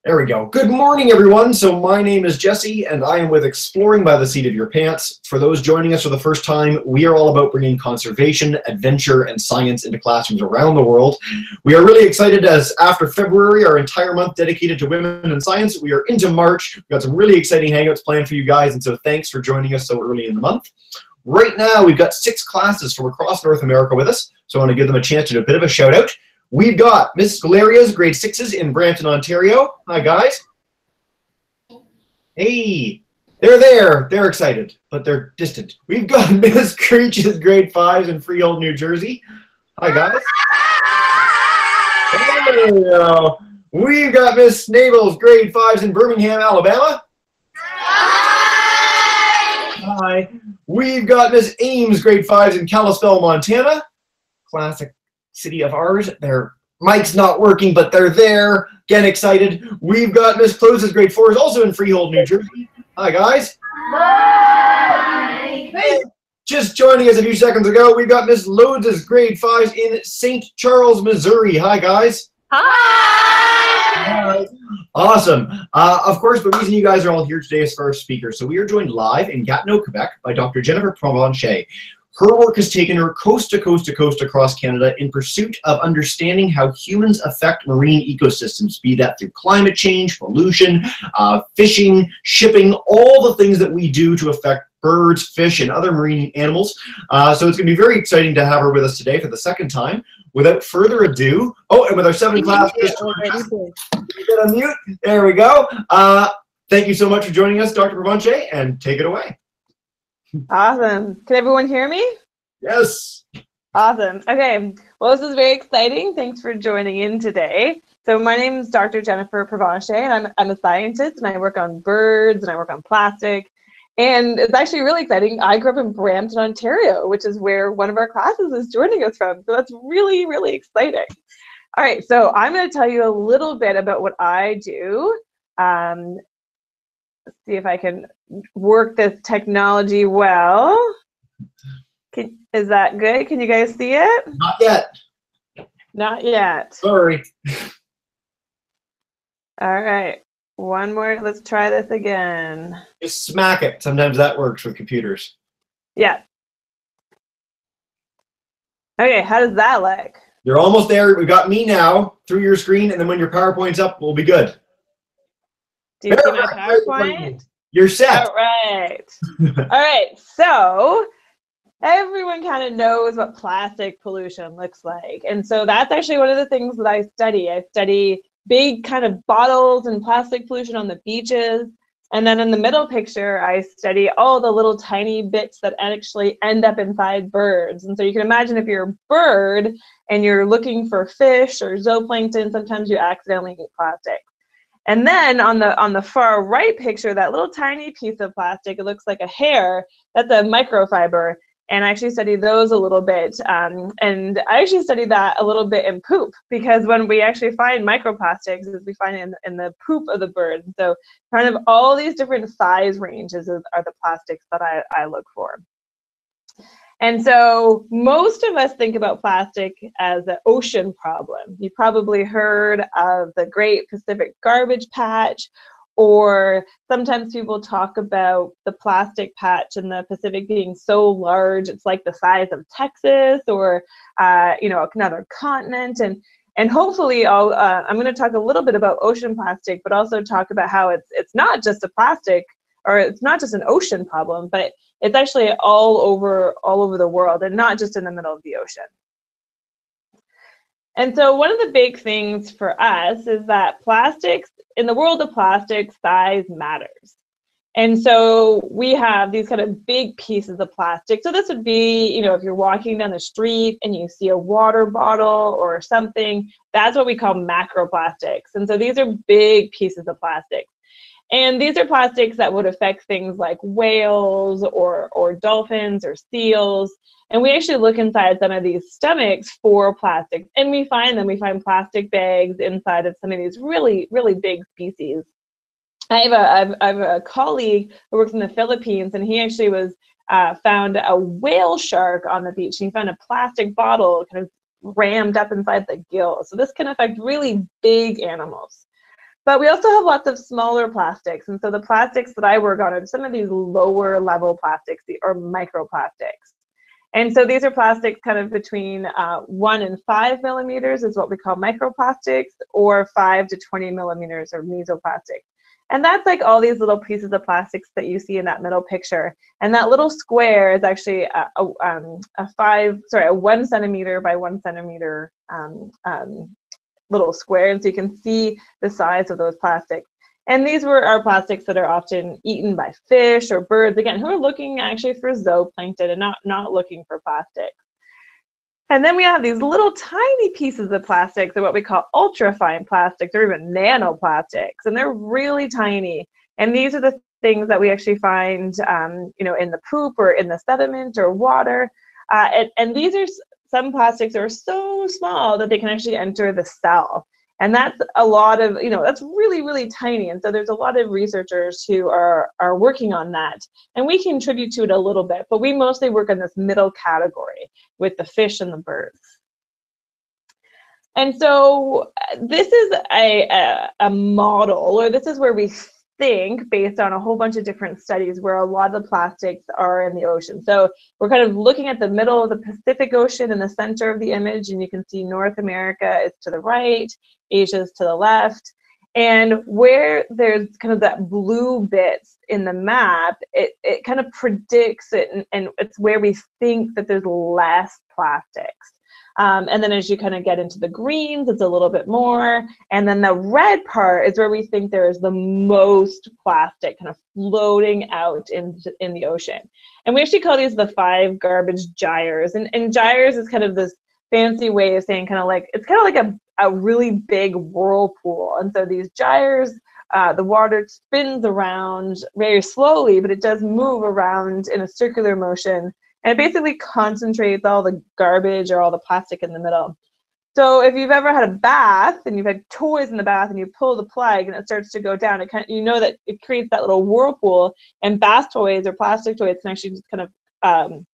There we go. Good morning, everyone. So my name is Jesse, and I am with Exploring by the Seat of Your Pants. For those joining us for the first time, we are all about bringing conservation, adventure, and science into classrooms around the world. We are really excited as after February, our entire month dedicated to women in science, we are into March. We've got some really exciting hangouts planned for you guys, and so thanks for joining us so early in the month. Right now, we've got 6 classes from across North America with us, so I want to give them a chance to do a bit of a shout out. We've got Miss Galeria's grade 6s in Brampton, Ontario. Hi, guys. Hey, they're there. They're excited, but they're distant. We've got Miss Creech's grade 5s in Freehold, New Jersey. Hi, guys. There we go. We've got Miss Snabel's grade 5s in Birmingham, Alabama. Hi. We've got Miss Ames grade 5s in Kalispell, Montana. Classic city of ours. Their mic's not working, but they're there. Getting excited. We've got Miss Close's grade 4s also in Freehold, New Jersey. Hi, guys. Hi. Hey, just joining us a few seconds ago, we've got Miss Lodes' grade 5s in St. Charles, Missouri. Hi, guys. Hi. Awesome. Of course, the reason you guys are all here today is for our speakers. So we are joined live in Gatineau, Quebec by Dr. Jennifer Provencher. Her work has taken her coast to coast to coast across Canada in pursuit of understanding how humans affect marine ecosystems, be that through climate change, pollution, fishing, shipping, all the things that we do to affect birds, fish, and other marine animals. So it's going to be very exciting to have her with us today for the second time. Without further ado, and with our 7 class, unmute. There we go. Thank you so much for joining us, Dr. Provencher, and take it away. Awesome. Can everyone hear me? Yes. Awesome. Okay. Well, this is very exciting. Thanks for joining in today. So my name is Dr. Jennifer Provencher, and I'm a scientist, and I work on birds, and I work on plastic. And it's actually really exciting. I grew up in Brampton, Ontario, which is where one of our classes is joining us from. So that's really, really exciting. All right. So I'm going to tell you a little bit about what I do. Let's see if I can work this technology well. Is that good? Can you guys see it? Not yet. Not yet. Sorry. All right. One more. Let's try this again. Just smack it. Sometimes that works with computers. Yeah. Okay. How does that look? You're almost there. We've got me now through your screen, and then when your PowerPoint's up, we'll be good. Do you see my PowerPoint? You're set. All right. All right. So everyone kind of knows what plastic pollution looks like. And so that's actually one of the things that I study. I study big kind of bottles and plastic pollution on the beaches. And then in the middle picture, I study all the little tiny bits that actually end up inside birds. And so you can imagine if you're a bird and you're looking for fish or zooplankton, sometimes you accidentally eat plastic. And then on the far right picture, that little tiny piece of plastic, it looks like a hair, that's a microfiber. And I actually study those a little bit. And I actually study that a little bit in poop, because when we actually find microplastics, we find it in the poop of the bird. So kind of all these different size ranges are the plastics that I look for. And so most of us think about plastic as an ocean problem. You probably heard of the Great Pacific Garbage Patch, or sometimes people talk about the plastic patch in the Pacific being so large, it's like the size of Texas, or another continent. And hopefully I'm going to talk a little bit about ocean plastic, but also talk about how it's not just a plastic, or it's not just an ocean problem, but it's actually all over the world, and not just in the middle of the ocean. And so one of the big things for us is that plastics, in the world of plastics, size matters. And so we have these kind of big pieces of plastic. So this would be, if you're walking down the street and you see a water bottle or something, that's what we call macroplastics. And so these are big pieces of plastic. And these are plastics that would affect things like whales or dolphins or seals. And we actually look inside some of these stomachs for plastics, and we find them. We find plastic bags inside of some of these really, really big species. I have a colleague who works in the Philippines, and he actually found a whale shark on the beach. And he found a plastic bottle kind of rammed up inside the gill. So this can affect really big animals. But we also have lots of smaller plastics. And so the plastics that I work on are some of these lower plastics. And so the plastics that I work on are some of these lower level plastics, or microplastics. And so these are plastics kind of between 1 and 5 millimeters is what we call microplastics, or 5 to 20 millimeters are mesoplastics. And that's like all these little pieces of plastics that you see in that middle picture. And that little square is actually a 1 centimeter by 1 centimeter little square. And so you can see the size of those plastics. And these are plastics that are often eaten by fish or birds, again, who are looking actually for zooplankton and not looking for plastics. And then we have these little tiny pieces of plastics, or what we call ultrafine plastics, or even nanoplastics, and they're really tiny. And these are the things that we actually find, in the poop or in the sediment or water. And these are some plastics that are so small that they can actually enter the cell. And that's a lot of, that's really, really tiny. And so there's a lot of researchers who are working on that. And we contribute to it a little bit, but we mostly work in this middle category with the fish and the birds. And so this is a model, or this is where we think, based on a whole bunch of different studies, where a lot of the plastics are in the ocean. So we're kind of looking at the middle of the Pacific Ocean in the center of the image, and you can see North America is to the right, Asia is to the left. And where there's kind of that blue bit in the map, it kind of predicts it, and it's where we think that there's less plastics. And then as you kind of get into the greens, it's a little bit more. And then the red part is where we think there is the most plastic kind of floating out in the ocean. And we actually call these the 5 garbage gyres. And gyres is kind of this fancy way of saying it's kind of like a really big whirlpool. And so these gyres, the water spins around very slowly, but it does move around in a circular motion. And it basically concentrates all the garbage or all the plastic in the middle. So if you've ever had a bath and you've had toys in the bath and you pull the plug and it starts to go down, that it creates that little whirlpool, and bath toys or plastic toys can actually just kind of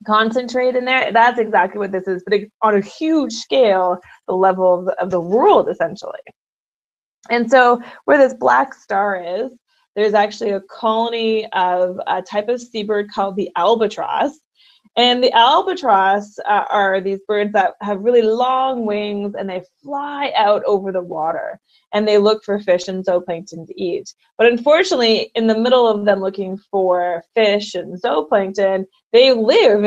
concentrate in there. That's exactly what this is, but on a huge scale, the level of the world, essentially. And so where this black star is, there's actually a colony of a type of seabird called the albatross. And the albatross are these birds that have really long wings, and they fly out over the water, and they look for fish and zooplankton to eat. But unfortunately, in the middle of them looking for fish and zooplankton, they live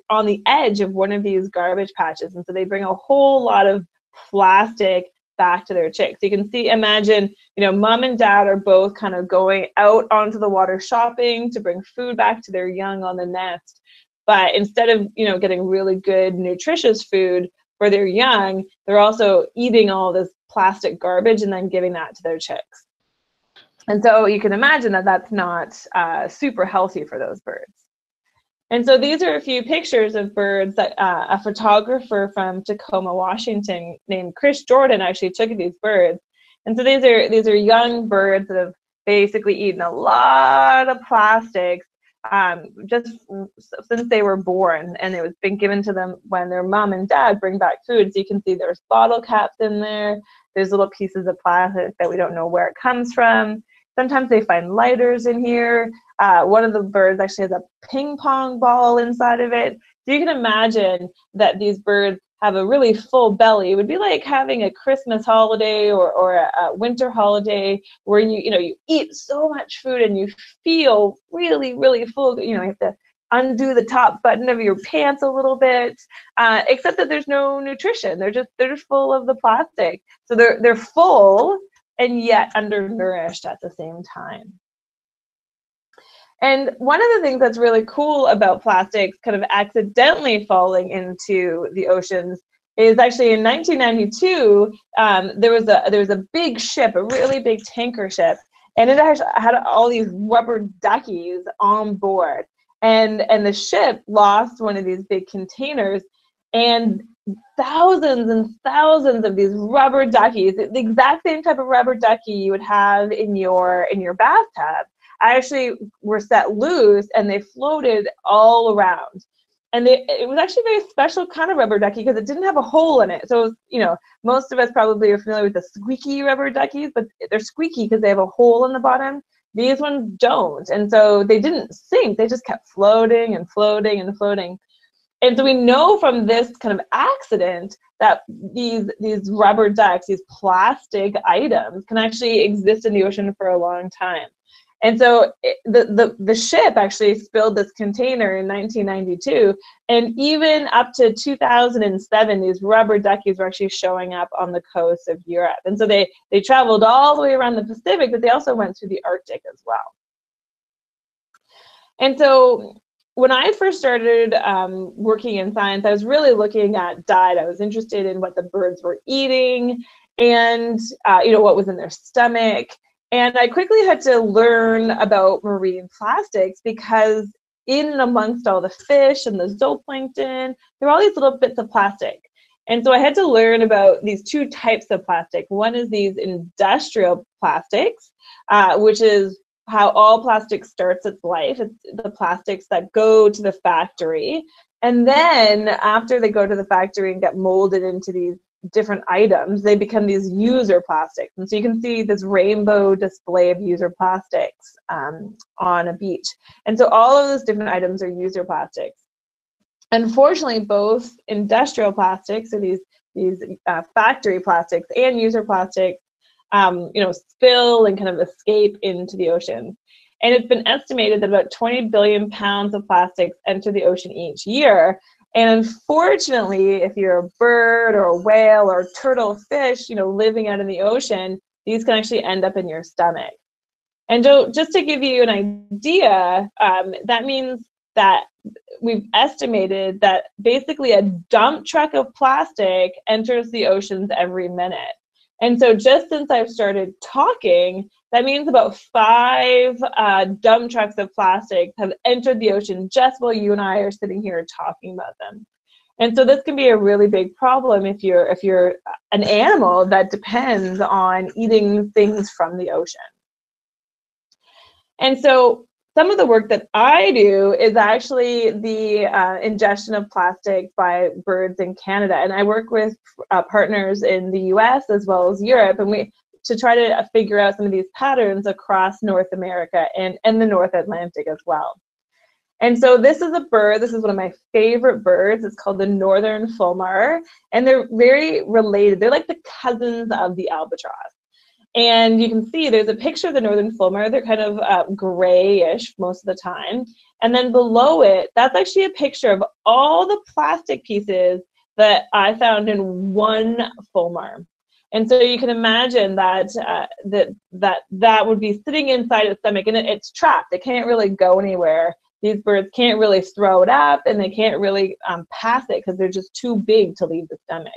on the edge of one of these garbage patches. And so they bring a whole lot of plastic back to their chicks. You can imagine, mom and dad are both kind of going out onto the water shopping to bring food back to their young on the nest. But instead of, getting really good, nutritious food for their young, they're also eating all this plastic garbage and then giving that to their chicks. And so you can imagine that that's not super healthy for those birds. And so these are a few pictures of birds that a photographer from Tacoma, Washington, named Chris Jordan actually took of these birds. And so these are young birds that have basically eaten a lot of plastics just since they were born, and it was been given to them when their mom and dad bring back food. So you can see there's bottle caps in there. There's little pieces of plastic that we don't know where it comes from. Sometimes they find lighters in here. One of the birds actually has a ping pong ball inside of it. So you can imagine that these birds have a really full belly. It would be like having a Christmas holiday or a winter holiday where you eat so much food and you feel really, really full. You have to undo the top button of your pants a little bit, except that there's no nutrition. They're just full of the plastic. So they're full and yet undernourished at the same time. And one of the things that's really cool about plastics kind of accidentally falling into the oceans is actually in 1992, there was a big ship, a really big tanker ship, and it actually had all these rubber duckies on board. And the ship lost one of these big containers, and thousands and thousands of these rubber duckies, the exact same type of rubber ducky you would have in your bathtub, actually were set loose, and they floated all around. it was actually a very special kind of rubber ducky because it didn't have a hole in it. So, it was, most of us probably are familiar with the squeaky rubber duckies, but they're squeaky because they have a hole in the bottom. These ones don't. And so they didn't sink. They just kept floating and floating and floating. And so we know from this kind of accident that these rubber ducks, these plastic items, can actually exist in the ocean for a long time. And so the ship actually spilled this container in 1992, and even up to 2007, these rubber duckies were actually showing up on the coast of Europe. And so they traveled all the way around the Pacific, but they also went through the Arctic as well. And so when I first started working in science, I was really looking at diet. I was interested in what the birds were eating and what was in their stomach. And I quickly had to learn about marine plastics because in and amongst all the fish and the zooplankton, there were all these little bits of plastic. And so I had to learn about these two types of plastic. One is these industrial plastics, which is how all plastic starts its life. It's the plastics that go to the factory. And then after they go to the factory and get molded into these different items, they become these user plastics. And so you can see this rainbow display of user plastics on a beach. And so all of those different items are user plastics. Unfortunately, both industrial plastics, so these factory plastics, and user plastics, spill and kind of escape into the ocean. And it's been estimated that about 20 billion pounds of plastics enter the ocean each year. And unfortunately, if you're a bird or a whale or a turtle fish, living out in the ocean, these can actually end up in your stomach. And just to give you an idea, that means that we've estimated that basically a dump truck of plastic enters the oceans every minute. And so just since I've started talking, that means about 5 dump trucks of plastic have entered the ocean just while you and I are sitting here talking about them. And so this can be a really big problem if you're an animal that depends on eating things from the ocean. And so some of the work that I do is actually the ingestion of plastic by birds in Canada. And I work with partners in the US as well as Europe, and to try to figure out some of these patterns across North America and the North Atlantic as well. And so this is a bird, this is one of my favorite birds. It's called the northern fulmar, and they're very related. They're like the cousins of the albatross. And you can see there's a picture of the northern fulmar. They're kind of grayish most of the time. And then below it, that's actually a picture of all the plastic pieces that I found in one fulmar. And so you can imagine that that would be sitting inside its stomach, and it's trapped. It can't really go anywhere. These birds can't really throw it up, and they can't really pass it because they're just too big to leave the stomach.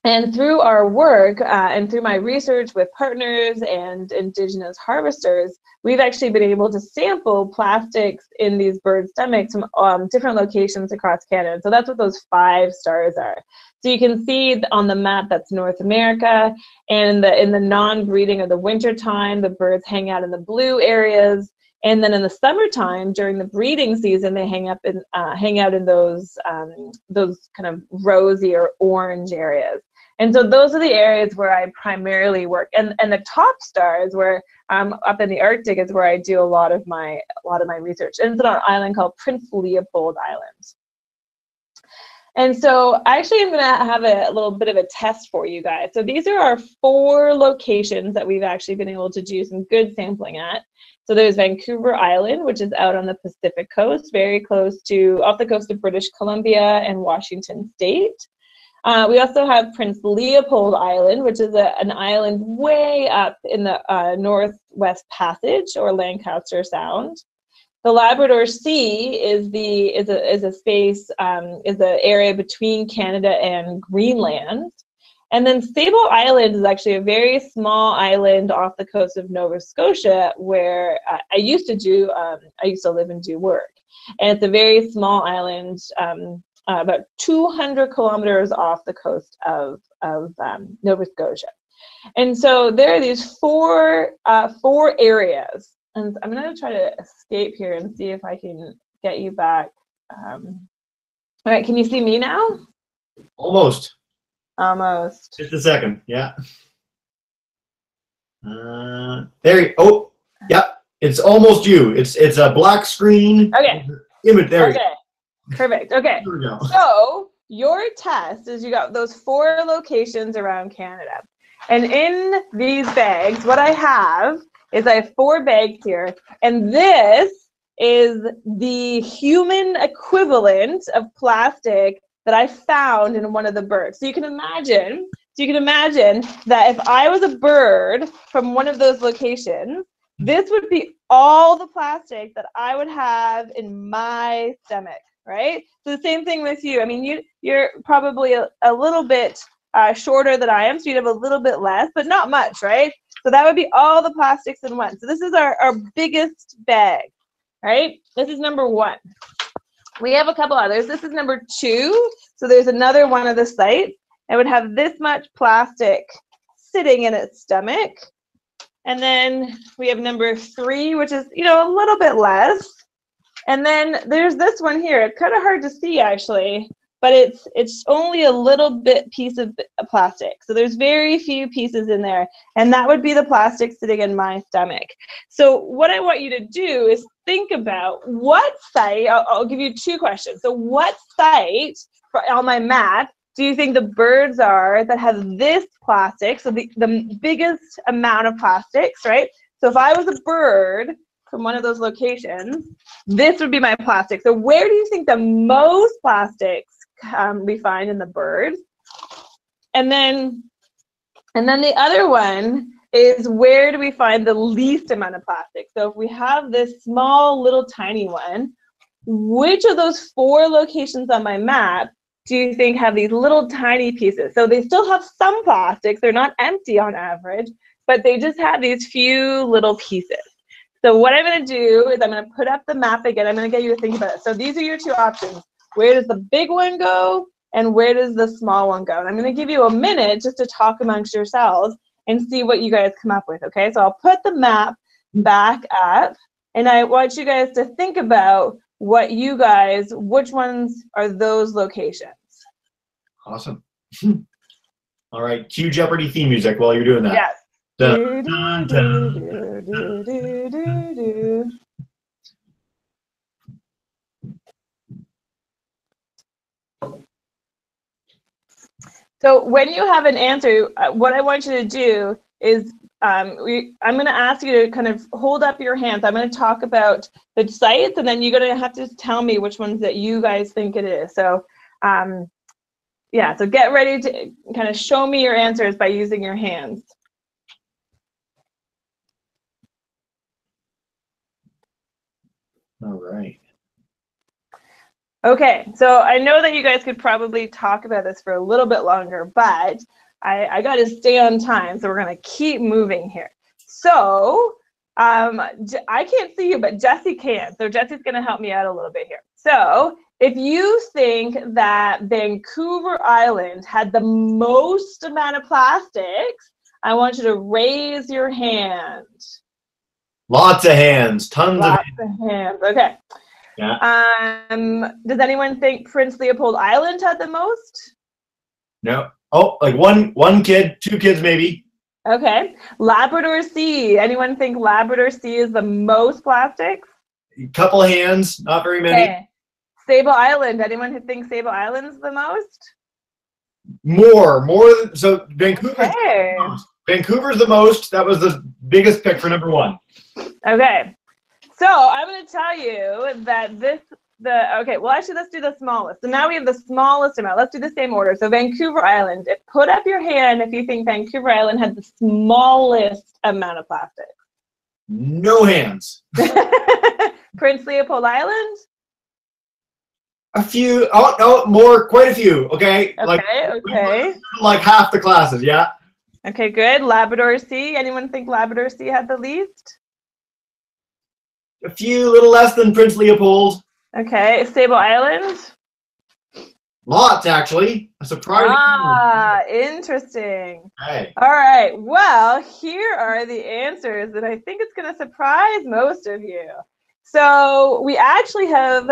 And through our work and through my research with partners and indigenous harvesters, we've actually been able to sample plastics in these bird stomachs from different locations across Canada. So that's what those 5 stars are. So you can see on the map that's North America, and in the non-breeding or the winter time, the birds hang out in the blue areas. And then in the summertime, during the breeding season, they hang out in those kind of rosy or orange areas. And so those are the areas where I primarily work. And the top stars, where up in the Arctic, is where I do a lot of my research. And it's on an island called Prince Leopold Island. And so actually I'm going to have a little bit of a test for you guys. So these are our 4 locations that we've actually been able to do some good sampling at. So there's Vancouver Island, which is out on the Pacific coast, very close to, off the coast of British Columbia and Washington State. We also have Prince Leopold Island, which is an island way up in the Northwest Passage or Lancaster Sound. The Labrador Sea is a space, is the area between Canada and Greenland. And then Sable Island is actually a very small island off the coast of Nova Scotia, where I used to live and do work. And it's a very small island, about 200 kilometers off the coast of Nova Scotia. And so there are these four areas. And I'm going to try to escape here and see if I can get you back All right, can you see me now? Almost. Almost. Just a second. Yeah. There you. Oh, yeah. It's almost you. It's a black screen. Okay. Image. There you go. Okay. Perfect. Okay. There we go. So your test is you got those 4 locations around Canada. And in these bags, what I have is I have 4 bags here. And this is the human equivalent of plastic that I found in one of the birds. So you can imagine that if I was a bird from one of those locations, this would be all the plastic that I would have in my stomach, right? So the same thing with you. I mean, you're probably a little bit shorter than I am, so you'd have a little bit less, but not much, right? So that would be all the plastics in one. So this is our biggest bag, right? This is number 1. We have a couple others. This is number 2. So there's another one of the sites. It would have this much plastic sitting in its stomach. And then we have number 3, which is, you know, a little bit less. And then there's this one here. It's kind of hard to see actually, but it's only a little bit piece of plastic. So there's very few pieces in there. And that would be the plastic sitting in my stomach. So what I want you to do is think about what site, I'll give you 2 questions. So what site on my map do you think the birds are that have this plastic? So the biggest amount of plastics, right? So if I was a bird from one of those locations, this would be my plastic. So where do you think the most plastics we find in the birds? And then the other one is where do we find the least amount of plastic? So if we have this small little tiny one, which of those 4 locations on my map do you think have these little tiny pieces? So they still have some plastics. They're not empty on average, but they just have these few little pieces. So what I'm going to do is I'm going to put up the map again. I'm going to get you to think about it. So these are your 2 options. Where does the big one go and where does the small one go? And I'm going to give you a minute just to talk amongst yourselves and see what you guys come up with, okay? So I'll put the map back up and I want you guys to think about which ones are those locations. Awesome. All right, cue Jeopardy theme music while you're doing that. Yes. Dun, dun, dun. So when you have an answer, what I want you to do is I'm going to ask you to kind of hold up your hands. I'm going to talk about the sites, and then you're going to have to tell me which ones that you guys think it is. So, yeah, so get ready to kind of show me your answers by using your hands. All right. Okay, so I know that you guys could probably talk about this for a little bit longer, but I got to stay on time, so we're going to keep moving here. So I can't see you, but Jessie can. So Jessie's going to help me out a little bit here. So if you think that Vancouver Island had the most amount of plastics, I want you to raise your hand. Lots of hands, tons of hands. Okay. Yeah. Does anyone think Prince Leopold Island had the most? No. Oh, like one kid, 2 kids maybe. Okay. Labrador Sea. Anyone think Labrador Sea is the most plastics? A couple of hands, not very many. Okay. Sable Island. Anyone who thinks Sable Island's the most? More. So Vancouver's okay. the most. Vancouver's the most. That was the biggest pick for number 1. Okay. So I'm going to tell you that okay, well, actually, let's do the smallest. So now we have the smallest amount. Let's do the same order. So Vancouver Island. Put up your hand if you think Vancouver Island had the smallest amount of plastic. No hands. Prince Leopold Island? A few. Oh, no, more. Quite a few. Okay. Okay. Like half the classes, yeah. Okay, good. Labrador Sea. Anyone think Labrador Sea had the least? A few, little less than Prince Leopold. Okay, Sable Island? Lots, actually. A surprising. Ah, interesting. Hey. All right, well, here are the answers that I think it's going to surprise most of you. So we actually have,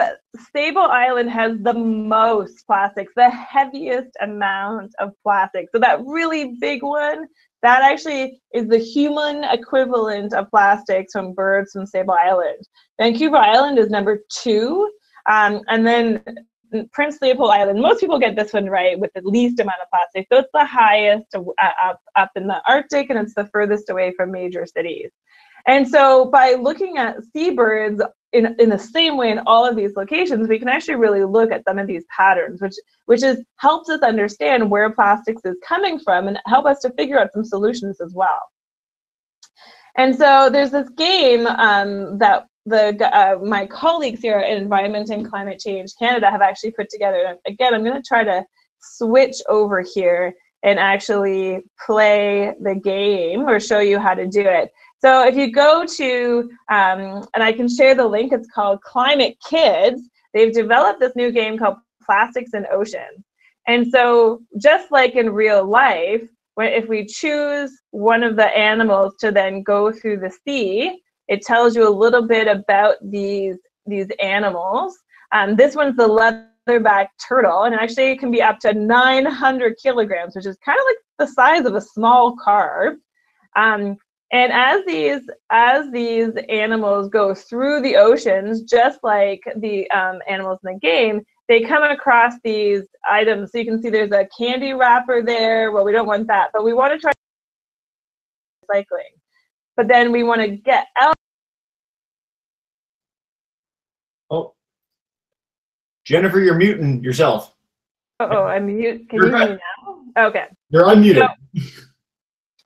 Sable Island has the most plastics, the heaviest amount of plastic. So that really big one, that actually is the human equivalent of plastics from birds from Sable Island. Vancouver Island is number 2. And then Prince Leopold Island, most people get this one right, with the least amount of plastic. So it's the highest up in the Arctic, and it's the furthest away from major cities. And so by looking at seabirds in the same way in all of these locations, we can actually really look at some of these patterns, which helps us understand where plastics is coming from and help us to figure out some solutions as well. And so there's this game that my colleagues here at Environment and Climate Change Canada have actually put together. And again, I'm going to try to switch over here and actually play the game or show you how to do it. So if you go to, and I can share the link, it's called Climate Kids. They've developed this new game called Plastics in Ocean. And so just like in real life, if we choose one of the animals to then go through the sea, it tells you a little bit about these animals. This one's the leatherback turtle, and actually it can be up to 900 kilograms, which is kind of like the size of a small car. And as these animals go through the oceans, just like the animals in the game, they come across these items. So you can see there's a candy wrapper there. Well, we don't want that, but we want to try recycling. But then we want to get out. Oh, Jennifer, you're muting yourself. Uh-oh, I'm mute. Can you hear me now? Okay. You're unmuted. So,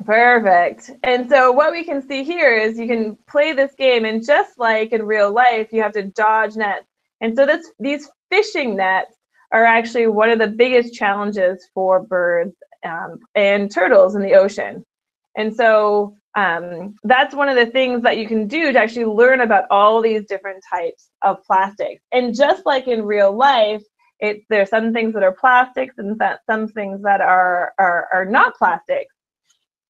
perfect. And so what we can see here is you can play this game, and just like in real life, you have to dodge nets. And so these fishing nets are actually one of the biggest challenges for birds and turtles in the ocean. And so that's one of the things that you can do to actually learn about all these different types of plastics. And just like in real life, there's some things that are plastics and some things that are not plastics.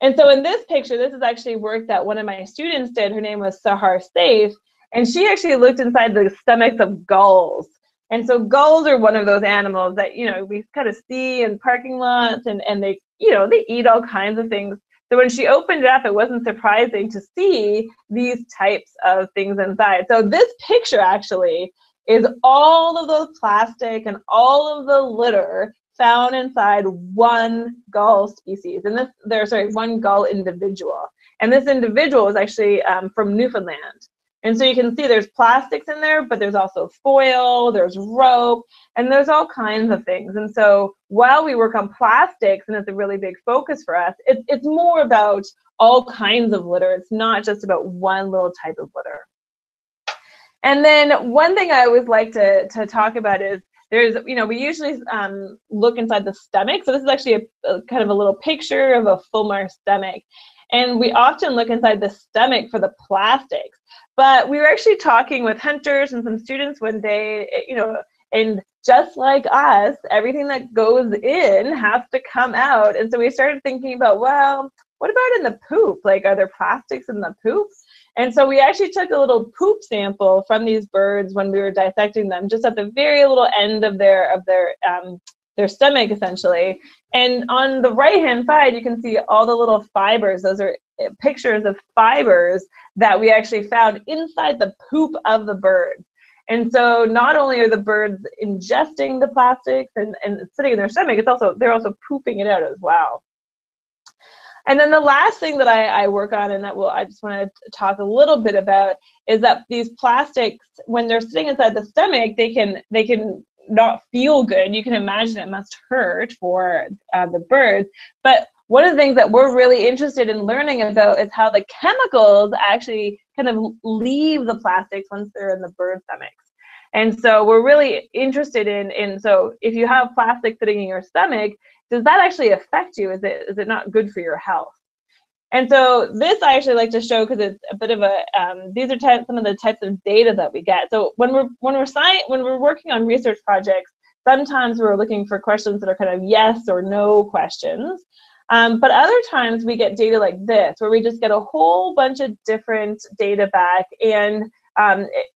And so in this picture, this is actually work that one of my students did. Her name was Sahar Saif, and she actually looked inside the stomachs of gulls. And so gulls are one of those animals that, we kind of see in parking lots, and they, they eat all kinds of things. So when she opened it up, it wasn't surprising to see these types of things inside. So this picture actually is all of those plastic and all of the litter found inside one gull species, and one gull individual. And this individual is actually from Newfoundland. And so you can see there's plastics in there, but there's also foil, there's rope, and there's all kinds of things. And so while we work on plastics, and it's a really big focus for us, it's more about all kinds of litter. It's not just about one little type of litter. And then one thing I always like to talk about is we usually look inside the stomach. So this is actually a kind of a little picture of a fulmar stomach. And we often look inside the stomach for the plastics. But we were actually talking with hunters and some students one day, and just like us, everything that goes in has to come out. And so we started thinking about, well, what about in the poop? Like, are there plastics in the poop? And so we actually took a little poop sample from these birds when we were dissecting them, just at the very little end of their stomach, essentially. And on the right-hand side, you can see all the little fibers. Those are pictures of fibers that we actually found inside the poop of the bird. And so not only are the birds ingesting the plastics and sitting in their stomach, they're also pooping it out as well. And then the last thing that I work on, and that I just want to talk a little bit about, is that these plastics, when they're sitting inside the stomach, they can not feel good. You can imagine it must hurt for the birds. But one of the things that we're really interested in learning about is how the chemicals actually kind of leave the plastics once they're in the bird stomachs. And so we're really interested in so if you have plastic sitting in your stomach, does that actually affect you? Is it not good for your health? And so this I actually like to show because it's a bit of a these are some of the types of data that we get. So when we're working on research projects, sometimes we're looking for questions that are kind of yes or no questions. But other times we get data like this, where we just get a whole bunch of different data back, and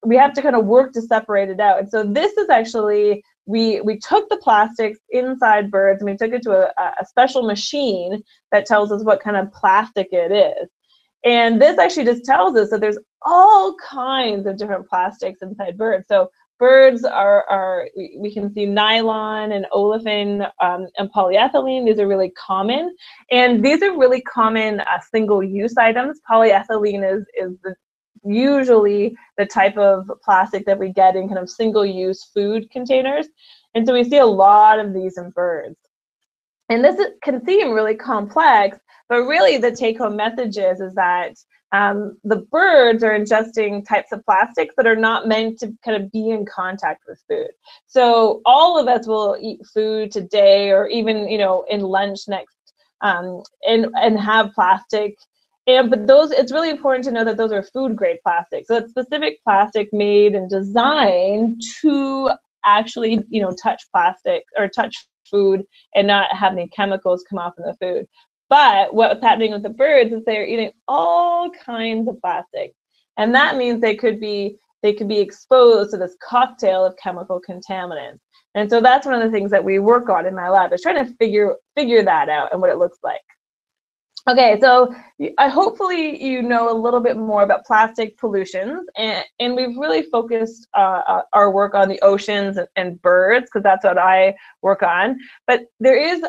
we have to kind of work to separate it out. And so this is actually, we took the plastics inside birds and we took it to a special machine that tells us what kind of plastic it is. And this actually just tells us that there's all kinds of different plastics inside birds. So birds we can see nylon and olefin and polyethylene. These are really common. And these are really common single-use items. Polyethylene is usually the type of plastic that we get in kind of single-use food containers. And so we see a lot of these in birds. And this can seem really complex, but really the take-home message is that the birds are ingesting types of plastics that are not meant to kind of be in contact with food. So all of us will eat food today, or even, you know, in lunch next, and have plastic. But those, it's really important to know that those are food grade plastics. So it's specific plastic made and designed to actually, you know, touch plastic or touch food and not have any chemicals come off in the food. But what's happening with the birds is they're eating all kinds of plastic. And that means they could be exposed to this cocktail of chemical contaminants. And so that's one of the things that we work on in my lab, is trying to figure that out and what it looks like. Okay, so hopefully you know a little bit more about plastic pollutions, and we've really focused our work on the oceans and birds, because that's what I work on. But there is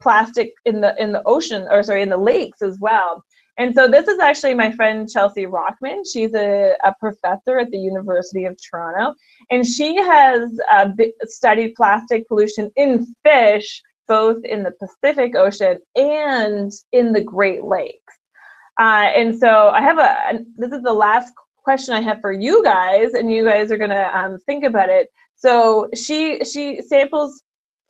plastic in the ocean, or sorry, in the lakes as well. And so this is actually my friend Chelsea Rockman. She's a professor at the University of Toronto, and she has studied plastic pollution in fish, both in the Pacific Ocean and in the Great Lakes. And so I have this is the last question I have for you guys, and you guys are gonna think about it. So she samples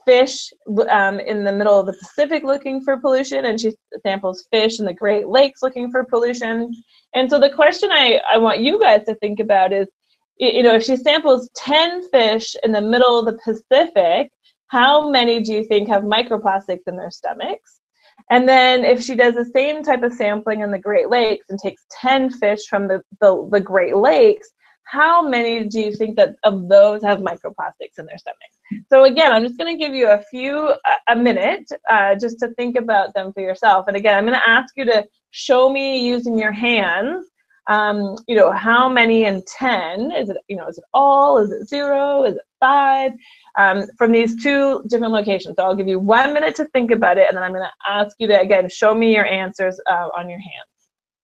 fish in the middle of the Pacific looking for pollution, and she samples fish in the Great Lakes looking for pollution. And so the question I want you guys to think about is, you know, if she samples 10 fish in the middle of the Pacific, how many do you think have microplastics in their stomachs? And then if she does the same type of sampling in the Great Lakes and takes 10 fish from the Great Lakes, how many do you think that of those have microplastics in their stomachs? So again, I'm just going to give you a minute just to think about them for yourself. And again, I'm going to ask you to show me using your hands, you know, how many in 10? Is it, you know, is it all? Is it 0? Is it 5? From these two different locations. So I'll give you 1 minute to think about it, and then I'm going to ask you to, again, show me your answers on your hands.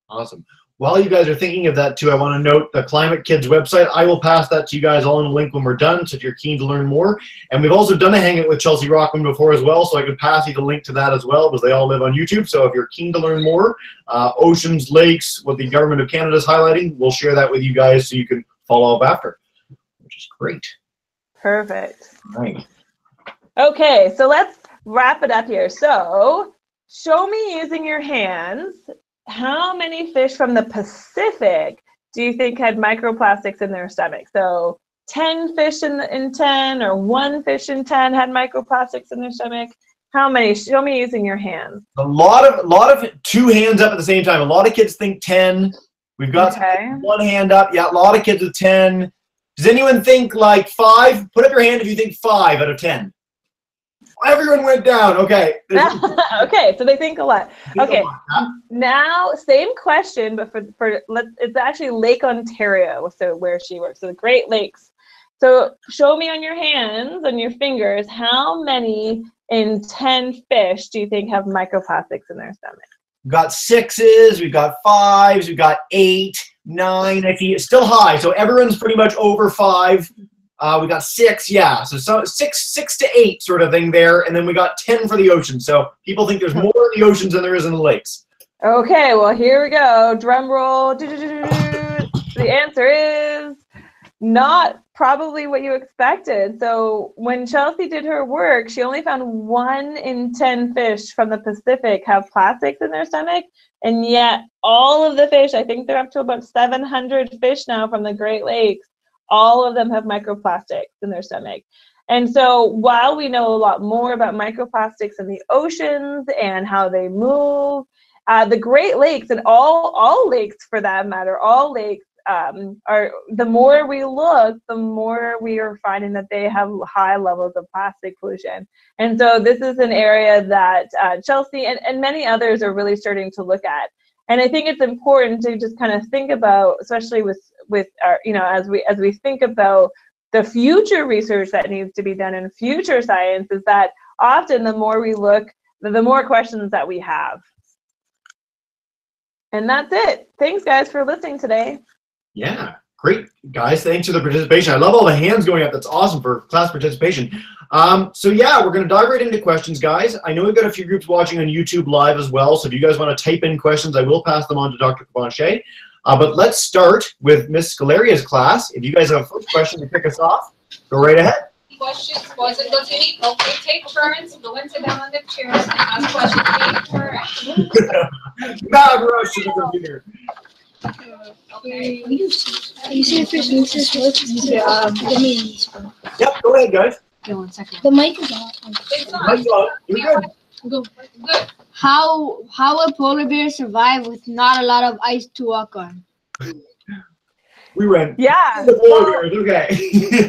Awesome. While you guys are thinking of that too, I want to note the Climate Kids website. I will pass that to you guys all in a link when we're done, so if you're keen to learn more. And we've also done a hangout with Chelsea Rockman before as well, so I could pass you the link to that as well, because they all live on YouTube. So if you're keen to learn more, oceans, lakes, what the Government of Canada is highlighting, we'll share that with you guys so you can follow up after, which is great. Perfect. Right. Okay, so let's wrap it up here. So show me using your hands, how many fish from the Pacific do you think had microplastics in their stomach? So 10 fish in 10, or 1 fish in 10 had microplastics in their stomach. How many? Show me using your hands. A lot of 2 hands up at the same time. A lot of kids think 10. We've got 1 hand up. Yeah, a lot of kids with 10. Does anyone think like 5? Put up your hand if you think 5 out of 10. Everyone went down. Okay. Okay, so they think a lot. Okay, now same question, but it's actually Lake Ontario, so where she works, so the Great Lakes. So show me on your hands, on your fingers, how many in 10 fish do you think have microplastics in their stomach? We've got 6s, we've got 5s, we've got 8, 9. I see it's still high, so everyone's pretty much over 5. We got 6, yeah, so 6 to 8 sort of thing there, and then we got 10 for the ocean. So people think there's more in the oceans than there is in the lakes. Okay, well here we go. Drum roll. The answer is not probably what you expected. So when Chelsea did her work, she only found 1 in 10 fish from the Pacific have plastics in their stomach, and yet all of the fish, I think they're up to about 700 fish now from the Great Lakes, all of them have microplastics in their stomach. And so while we know a lot more about microplastics in the oceans and how they move, the Great Lakes, and all lakes for that matter, all lakes are, the more we look, the more we are finding that they have high levels of plastic pollution. And so this is an area that Chelsea and many others are really starting to look at. And I think it's important to just kind of think about, especially with our, you know, as we think about the future research that needs to be done in future science, is that often the more we look, the more questions that we have. And that's it. Thanks, guys, for listening today. Yeah, great, guys. Thanks for the participation. I love all the hands going up. That's awesome for class participation. So yeah, we're going to dive right into questions, guys. I know we've got a few groups watching on YouTube live as well, so if you guys want to type in questions, I will pass them on to Dr. Provencher. But let's start with Miss Scalaria's class. If you guys have a first question to kick us off, go right ahead. Questions was it does any okay take turns go into down on the chairs and ask questions Mad rush to the computer. Okay. You see if there's Mrs. Yep, go ahead, guys. Okay, 1 second. The mic is off. It's on. Mike's on. You're good. Go. Good. How will polar bears survive with not a lot of ice to walk on? We went. Yeah. The polar bears, okay.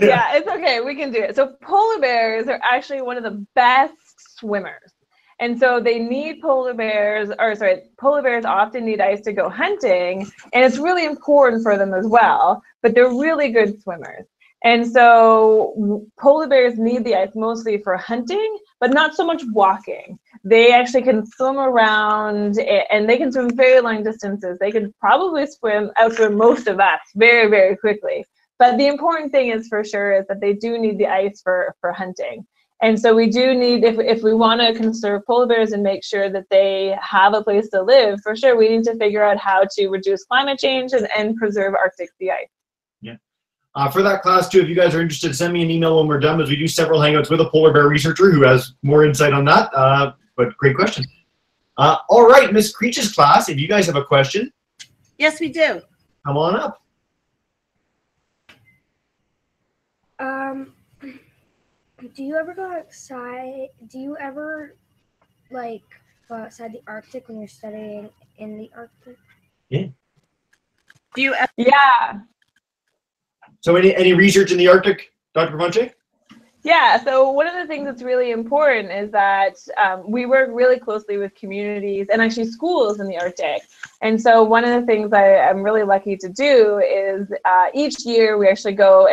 Yeah, it's okay. We can do it. So polar bears are actually one of the best swimmers. And so they need polar bears often need ice to go hunting, and it's really important for them as well, but they're really good swimmers. And so polar bears need the ice mostly for hunting, but not so much walking. They actually can swim around, and they can swim very long distances. They can probably outswim most of us very, very quickly. But the important thing is for sure is that they do need the ice for hunting. And so we do need, if we want to conserve polar bears and make sure that they have a place to live, for sure, we need to figure out how to reduce climate change and preserve Arctic sea ice. Yeah. For that class too, if you guys are interested, send me an email when we're done, as we do several hangouts with a polar bear researcher who has more insight on that. But great question. All right, Miss Creech's class, if you guys have a question. Yes, we do. Come on up. Do you ever go outside? Do you ever like go outside the Arctic when you're studying in the Arctic? Yeah. Do you ever? Yeah. So any research in the Arctic, Dr. Provencher? Yeah, so one of the things that's really important is that we work really closely with communities and actually schools in the Arctic. And so one of the things I'm really lucky to do is each year we actually go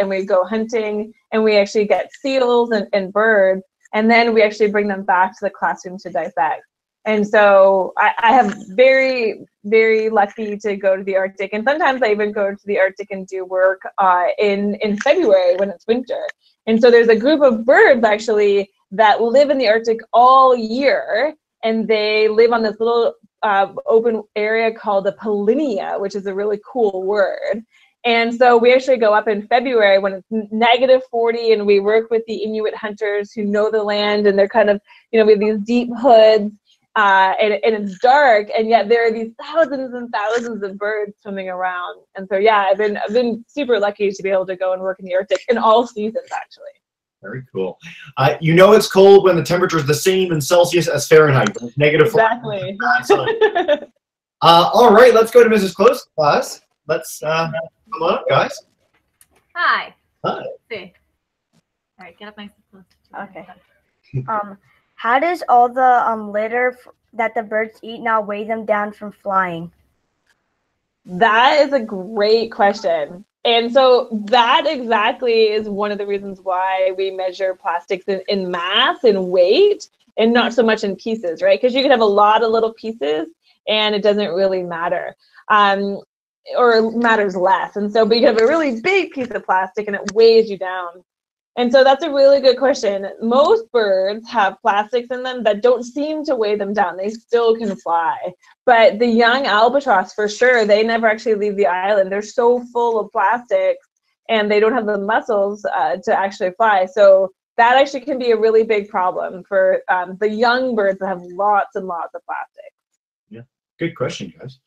hunting, and we actually get seals and birds, and then we actually bring them back to the classroom to dissect. And so I have very, very lucky to go to the Arctic, and sometimes I even go to the Arctic and do work in February when it's winter. And so there's a group of birds actually that live in the Arctic all year, and they live on this little open area called the Polynia, which is a really cool word. And so we actually go up in February when it's -40, and we work with the Inuit hunters who know the land, and they're kind of, we have these deep hoods, and it's dark, and yet there are these thousands and thousands of birds swimming around. And so yeah, I've been super lucky to be able to go and work in the Arctic in all seasons actually. Very cool. It's cold when the temperature is the same in Celsius as Fahrenheit. -4. Exactly. All right, let's go to Mrs. Close's class. Let's come on up, guys. Hi. Hi. See. All right, get up nice and close. Okay. How does all the litter that the birds eat now weigh them down from flying? That is a great question. And so that exactly is one of the reasons why we measure plastics in mass and weight, and not so much in pieces, right? Because you can have a lot of little pieces and it doesn't really matter, or it matters less. And so, but you have a really big piece of plastic and it weighs you down. And so that's a really good question. Most birds have plastics in them that don't seem to weigh them down. They still can fly. But the young albatross, for sure, they never actually leave the island. They're so full of plastics, and they don't have the muscles to actually fly. So that actually can be a really big problem for the young birds that have lots and lots of plastic. Yeah, good question, guys.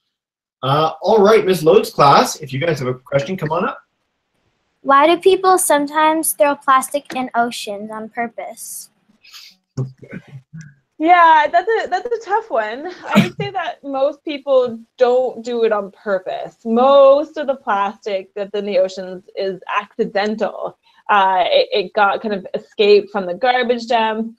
All right, Ms. Lode's class, if you guys have a question, come on up. Why do people sometimes throw plastic in oceans on purpose? Yeah, that's a tough one. I would say that most people don't do it on purpose. Most of the plastic that's in the oceans is accidental. It got kind of escaped from the garbage dump,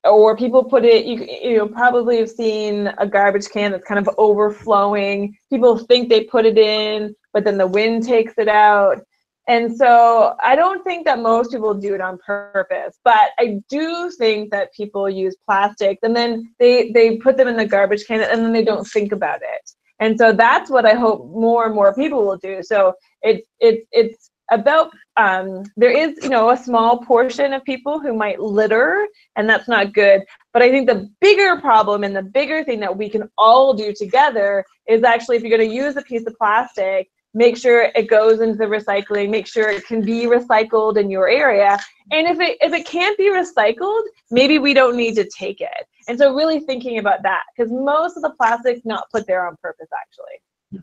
or people put it. You probably have seen a garbage can that's kind of overflowing. People think they put it in, but then the wind takes it out. And so I don't think that most people do it on purpose, but I do think that people use plastics and then they put them in the garbage can and then they don't think about it. And so that's what I hope more and more people will do. So it's about, there is, a small portion of people who might litter, and that's not good. But I think the bigger problem and the bigger thing that we can all do together is actually, if you're going to use a piece of plastic, make sure it goes into the recycling, make sure it can be recycled in your area. And if it can't be recycled, maybe we don't need to take it. And so really thinking about that, because most of the plastic's not put there on purpose, actually.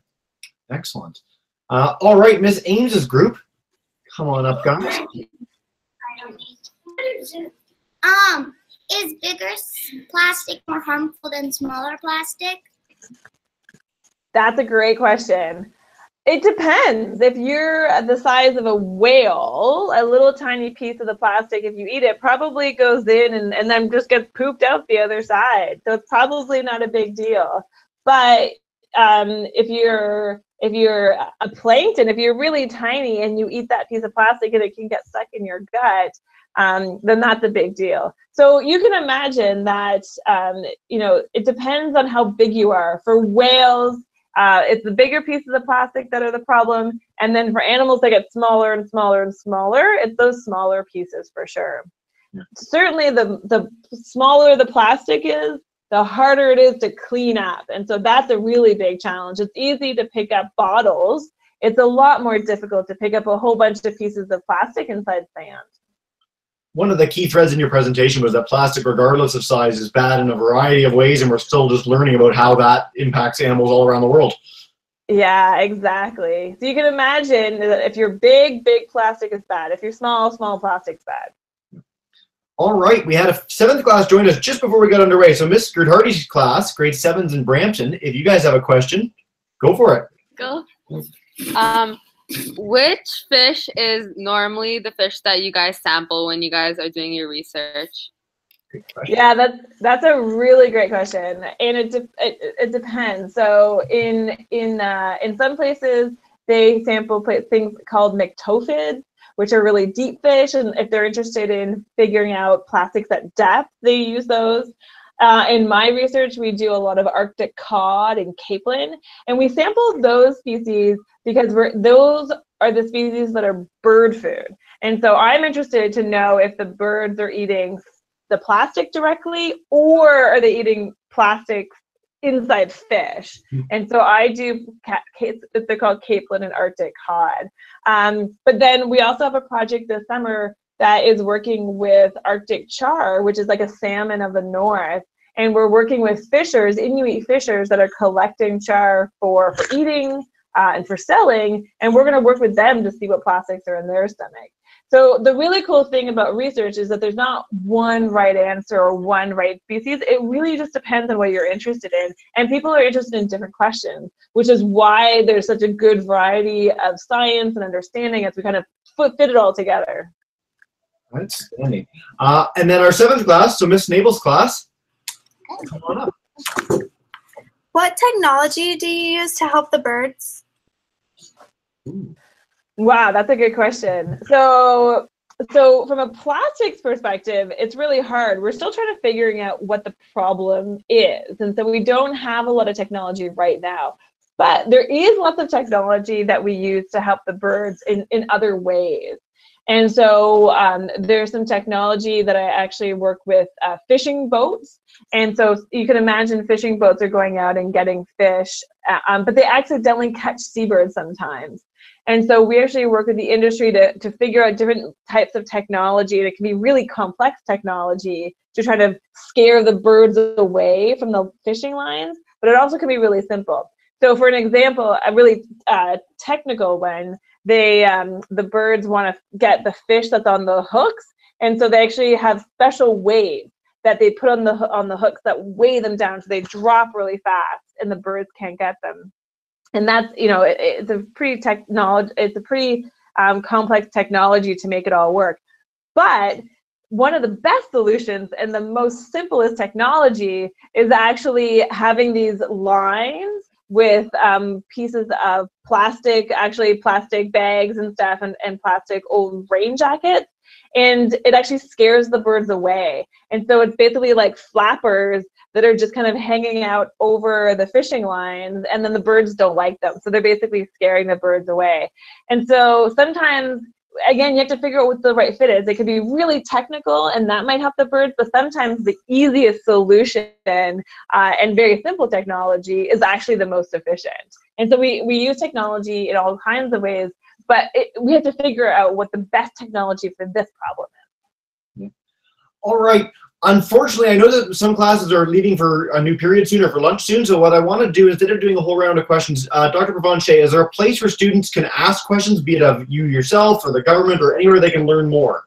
Excellent. All right, Miss Ames's group, come on up, guys. Is bigger plastic more harmful than smaller plastic? That's a great question. It depends. If you're the size of a whale, a little tiny piece of the plastic, if you eat it, probably goes in and then just gets pooped out the other side. So it's probably not a big deal. But if you're a plankton, if you're really tiny and you eat that piece of plastic and it can get stuck in your gut, then that's a big deal. So you can imagine that, it depends on how big you are. For whales, it's the bigger pieces of plastic that are the problem. And then for animals that get smaller and smaller and smaller, it's those smaller pieces for sure. Yeah. Certainly the smaller the plastic is, the harder it is to clean up. And so that's a really big challenge. It's easy to pick up bottles. It's a lot more difficult to pick up a whole bunch of pieces of plastic inside sand. One of the key threads in your presentation was that plastic, regardless of size, is bad in a variety of ways, and we're still just learning about how that impacts animals all around the world. Yeah, exactly. So you can imagine that if you're big, big plastic is bad. If you're small, small plastic's bad. All right, we had a 7th class join us just before we got underway. So Miss Gerhardy's class, grade 7s in Brampton, if you guys have a question, go for it. Go. Which fish is normally the fish that you guys sample when you guys are doing your research? Yeah, that's a really great question, and it depends. So in some places they sample things called myctophids, which are really deep fish, and if they're interested in figuring out plastics at depth, they use those. In my research, we do a lot of Arctic cod and capelin, and we sample those species because those are the species that are bird food. And so I'm interested to know if the birds are eating the plastic directly, or are they eating plastic inside fish? And so I do, they're called capelin and Arctic cod. But then we also have a project this summer that is working with Arctic char, which is like a salmon of the north. And we're working with fishers, Inuit fishers, that are collecting char for eating and for selling. And we're going to work with them to see what plastics are in their stomach. So the really cool thing about research is that there's not one right answer or one right species. It really just depends on what you're interested in. And people are interested in different questions, which is why there's such a good variety of science and understanding as we kind of fit it all together. Outstanding. And then our 7th class, so Miss Nable's class, come on up. What technology do you use to help the birds? Ooh. Wow, that's a good question. So from a plastics perspective, it's really hard. We're still trying to figuring out what the problem is. And so we don't have a lot of technology right now. But there is lots of technology that we use to help the birds in other ways. And so there's some technology that I actually work with fishing boats. And so you can imagine fishing boats are going out and getting fish, but they accidentally catch seabirds sometimes. And so we actually work with the industry to figure out different types of technology. And it can be really complex technology to try to scare the birds away from the fishing lines, but it also can be really simple. So for an example, a really technical one, the birds want to get the fish that's on the hooks, and so they actually have special weights that they put on the hooks that weigh them down, so they drop really fast and the birds can't get them. And that's, you know, it's a pretty complex technology to make it all work. But one of the best solutions and the most simplest technology is actually having these lines with pieces of plastic, actually plastic bags and stuff, and plastic old rain jackets. And it actually scares the birds away. And so it's basically like flappers that are just kind of hanging out over the fishing lines, and then the birds don't like them. So they're basically scaring the birds away. And so sometimes, again, you have to figure out what the right fit is. It could be really technical, and that might help the birds, but sometimes the easiest solution and very simple technology is actually the most efficient. And so we use technology in all kinds of ways, but we have to figure out what the best technology for this problem is. All right. Unfortunately, I know that some classes are leaving for a new period soon or for lunch soon. So what I want to do, instead of doing a whole round of questions, Dr. Provencher, is there a place where students can ask questions, be it of you yourself or the government or anywhere they can learn more?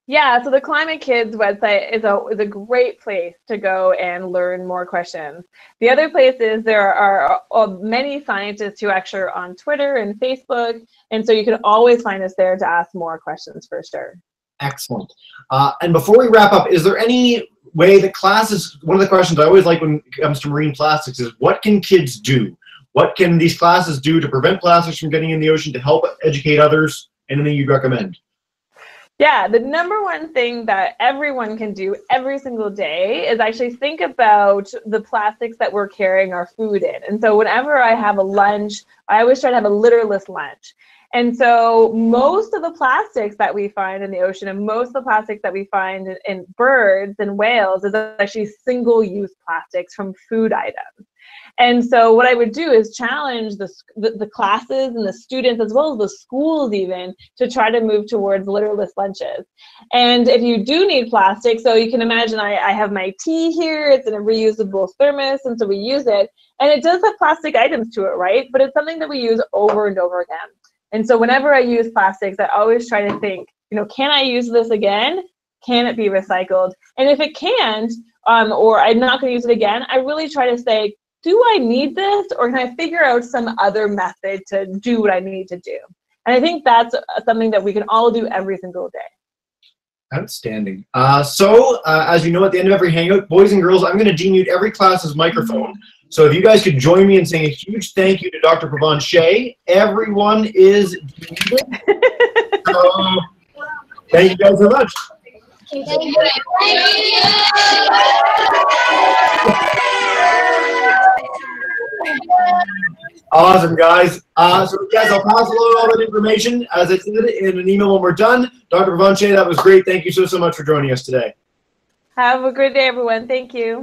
Yeah, so the Climate Kids website is a great place to go and learn more questions. The other place is there are many scientists who actually are on Twitter and Facebook, and so you can always find us there to ask more questions for sure. Excellent. And before we wrap up, is there any way that classes, one of the questions I always like when it comes to marine plastics is, what can kids do? What can these classes do to prevent plastics from getting in the ocean, to help educate others? Anything you'd recommend? Yeah, the number one thing that everyone can do every single day is actually think about the plastics that we're carrying our food in. And so whenever I have a lunch, I always try to have a litterless lunch. And so most of the plastics that we find in the ocean and most of the plastics that we find in birds and whales is actually single-use plastics from food items. And so what I would do is challenge the classes and the students, as well as the schools even, to try to move towards litterless lunches. And if you do need plastic, so you can imagine I have my tea here, it's in a reusable thermos, and so we use it. And it does have plastic items to it, right? But it's something that we use over and over again. And so whenever I use plastics, I always try to think, you know, can I use this again? Can it be recycled? And if it can't, or I'm not going to use it again, I really try to say, do I need this, or can I figure out some other method to do what I need to do? And I think that's something that we can all do every single day. Outstanding. So as you know, at the end of every hangout, boys and girls, I'm going to demute every class's microphone. So if you guys could join me in saying a huge thank you to Dr. Provencher. Everyone is demuted. So thank you guys so much. Thank you. Awesome, guys. So guys, I'll pass along all that information, as I said, in an email when we're done. Dr. Provencher, that was great. Thank you so much for joining us today. Have a good day, everyone. Thank you.